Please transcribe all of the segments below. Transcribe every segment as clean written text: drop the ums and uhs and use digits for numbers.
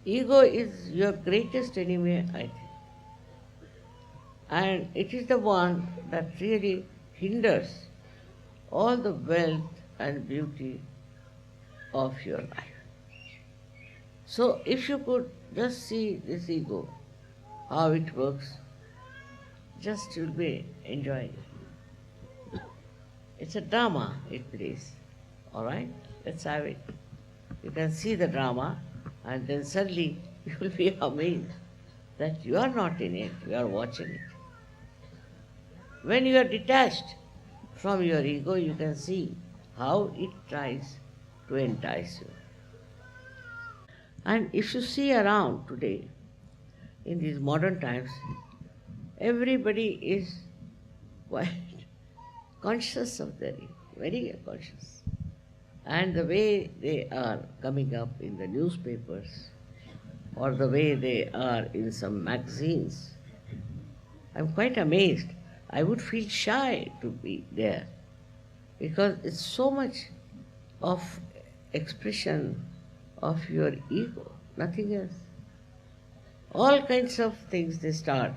Ego is your greatest enemy, I think. And it is the one that really hinders all the wealth and beauty of your life. So if you could just see this ego, how it works, just you'll be enjoying it. It's a drama it plays. Alright? Let's have it. You can see the drama and then suddenly you will be amazed that you are not in it, you are watching it. When you are detached from your ego, you can see how it tries to entice you. And if you see around today, in these modern times, everybody is quite conscious of their ego, very conscious. And the way they are coming up in the newspapers or the way they are in some magazines, I'm quite amazed. I would feel shy to be there because it's so much of expression of your ego, nothing else. All kinds of things they start.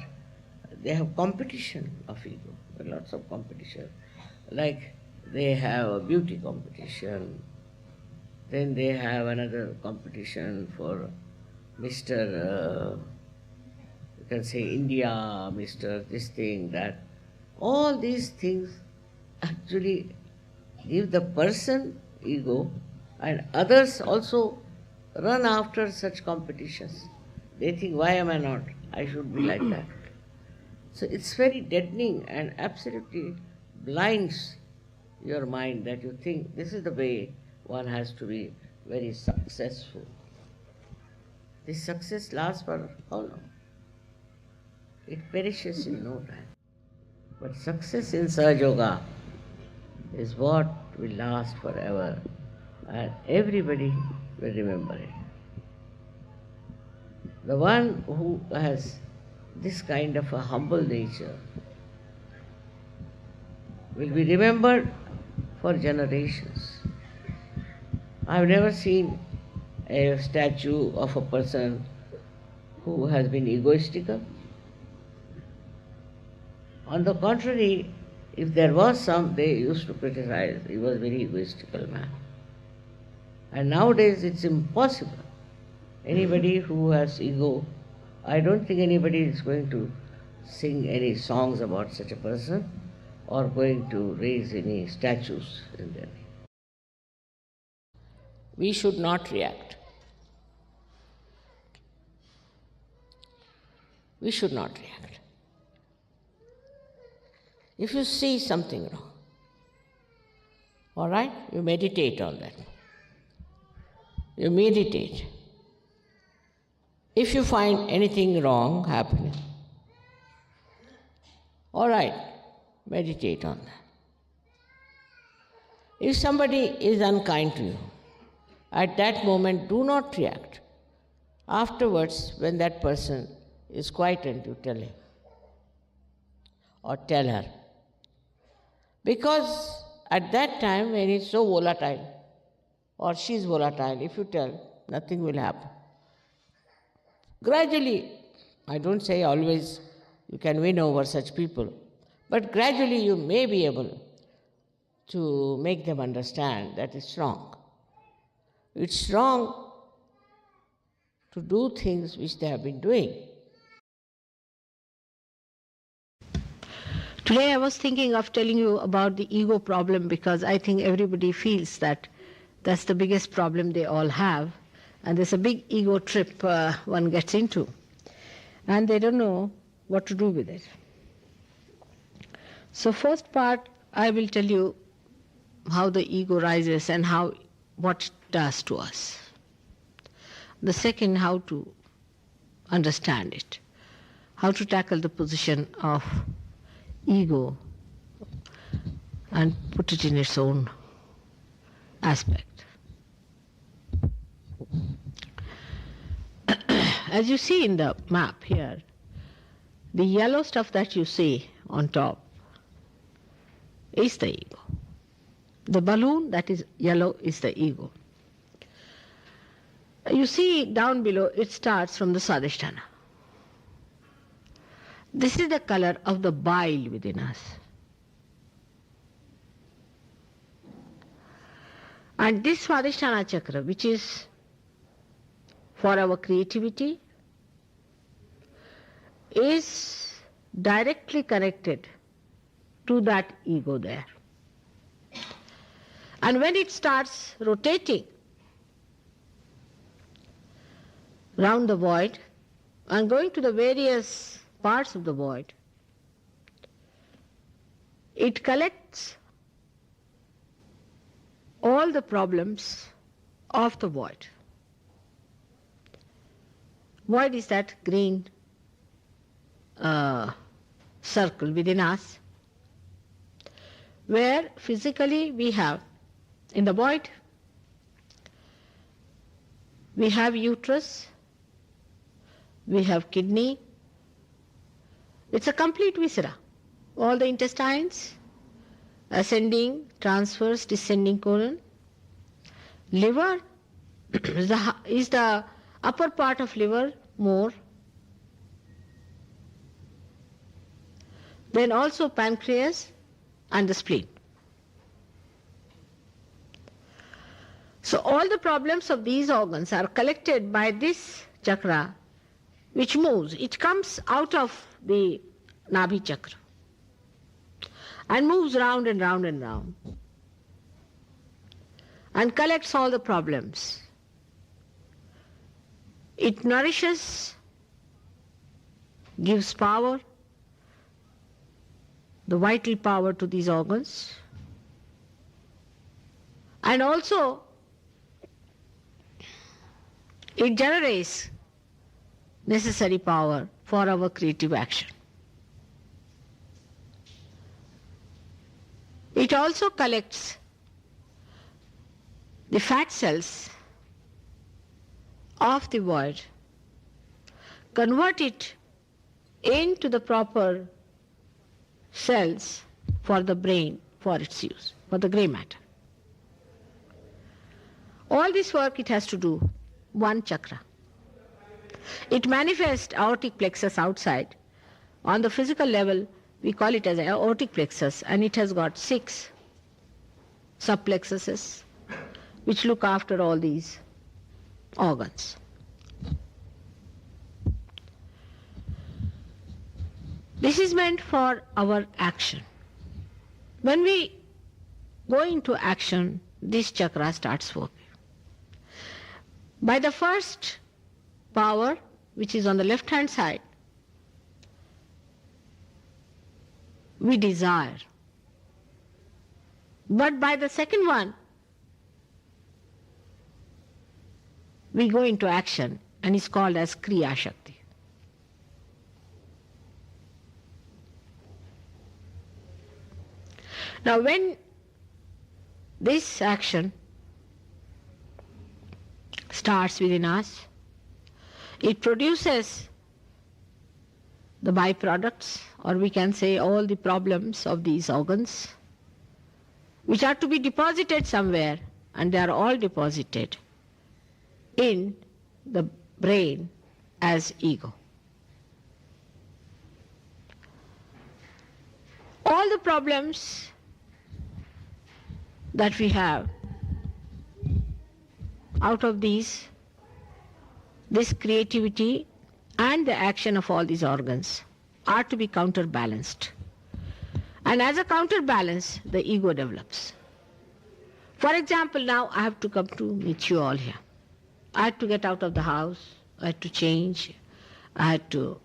They have competition of ego, lots of competition. Like they have a beauty competition, then they have another competition for Mr. You can say India, Mr. this thing, that. All these things actually give the person ego, and others also run after such competitions. They think, why am I not? I should be like that. So it's very deadening and absolutely blinds your mind that you think this is the way one has to be very successful. This success lasts for how long? It perishes in no time. But success in Sahaja Yoga is what will last forever, and everybody will remember it. The one who has this kind of a humble nature will be remembered for generations. I've never seen a statue of a person who has been egoistical. On the contrary, if there was some, they used to criticize. He was a very egoistical man. And nowadays it's impossible. Anybody who has ego, I don't think anybody is going to sing any songs about such a person or going to raise any statues in their name. We should not react. We should not react. If you see something wrong, all right, you meditate on that. You meditate. If you find anything wrong happening, all right, meditate on that. If somebody is unkind to you, at that moment do not react. Afterwards, when that person is quietened, you tell him or tell her. Because at that time when he's so volatile or she's volatile, if you tell, nothing will happen. Gradually, I don't say always you can win over such people, but gradually you may be able to make them understand that it's wrong. It's wrong to do things which they have been doing. Today I was thinking of telling you about the ego problem because I think everybody feels that that's the biggest problem they all have, and there's a big ego trip one gets into, and they don't know what to do with it. So first part, I will tell you how the ego rises and what it does to us. The second, how to understand it, how to tackle the position of ego and put it in its own aspect. As you see in the map here, the yellow stuff that you see on top is the ego. The balloon that is yellow is the ego. You see down below, it starts from the Swadhisthana. This is the color of the bile within us. And this Swadhisthana chakra, which is for our creativity, is directly connected to that ego there. And when it starts rotating round the void and going to the various parts of the void, it collects all the problems of the void. Void is that green circle within us, where physically we have, in the void, we have uterus, we have kidney. It's a complete viscera. All the intestines, ascending, transverse, descending colon. Liver is the upper part of liver more. Then also pancreas and the spleen. So all the problems of these organs are collected by this chakra, which moves. It comes out of the Nabhi chakra and moves round and round and round and collects all the problems. It nourishes, gives power, the vital power to these organs, and also it generates necessary power for our creative action. It also collects the fat cells of the void, convert it into the proper cells for the brain, for its use, for the grey matter. All this work it has to do one chakra. It manifests aortic plexus outside. On the physical level, we call it as aortic plexus, and it has got 6 subplexuses which look after all these organs. This is meant for our action. When we go into action, this chakra starts working. By the first power, which is on the left-hand side, we desire. But by the second one, we go into action, and it's called as Kriya Shakti. Now when this action starts within us, it produces the byproducts, or we can say all the problems of these organs, which are to be deposited somewhere, and they are all deposited in the brain as ego. All the problems that we have out of this creativity and the action of all these organs are to be counterbalanced. And as a counterbalance, the ego develops. For example, now I have to come to meet you all here. I had to get out of the house, I had to change, I had to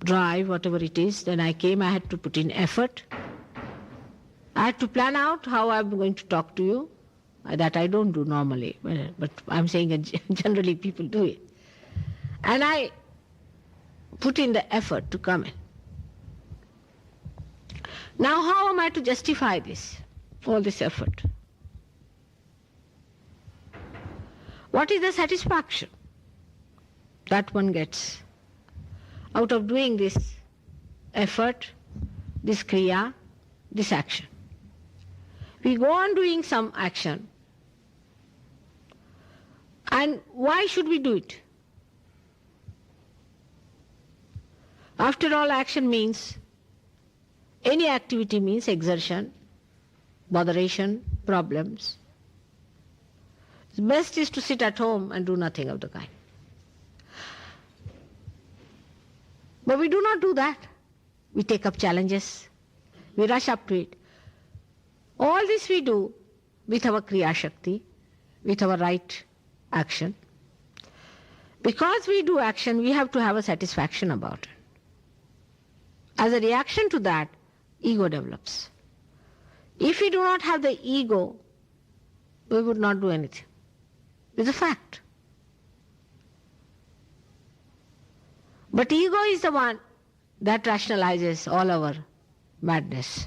drive, whatever it is. Then I came, I had to put in effort. I had to plan out how I'm going to talk to you. That I don't do normally, but I'm saying that generally people do it. And I put in the effort to come in. Now how am I to justify this, all this effort? What is the satisfaction that one gets out of doing this effort, this kriya, this action? We go on doing some action, And why should we do it? After all, action means, any activity means exertion, botheration, problems. The best is to sit at home and do nothing of the kind. But we do not do that. We take up challenges. We rush up to it. All this we do with our Kriya Shakti, with our right action. Because we do action, we have to have a satisfaction about it. As a reaction to that, ego develops. If we do not have the ego, we would not do anything. It's a fact. But ego is the one that rationalizes all our madness.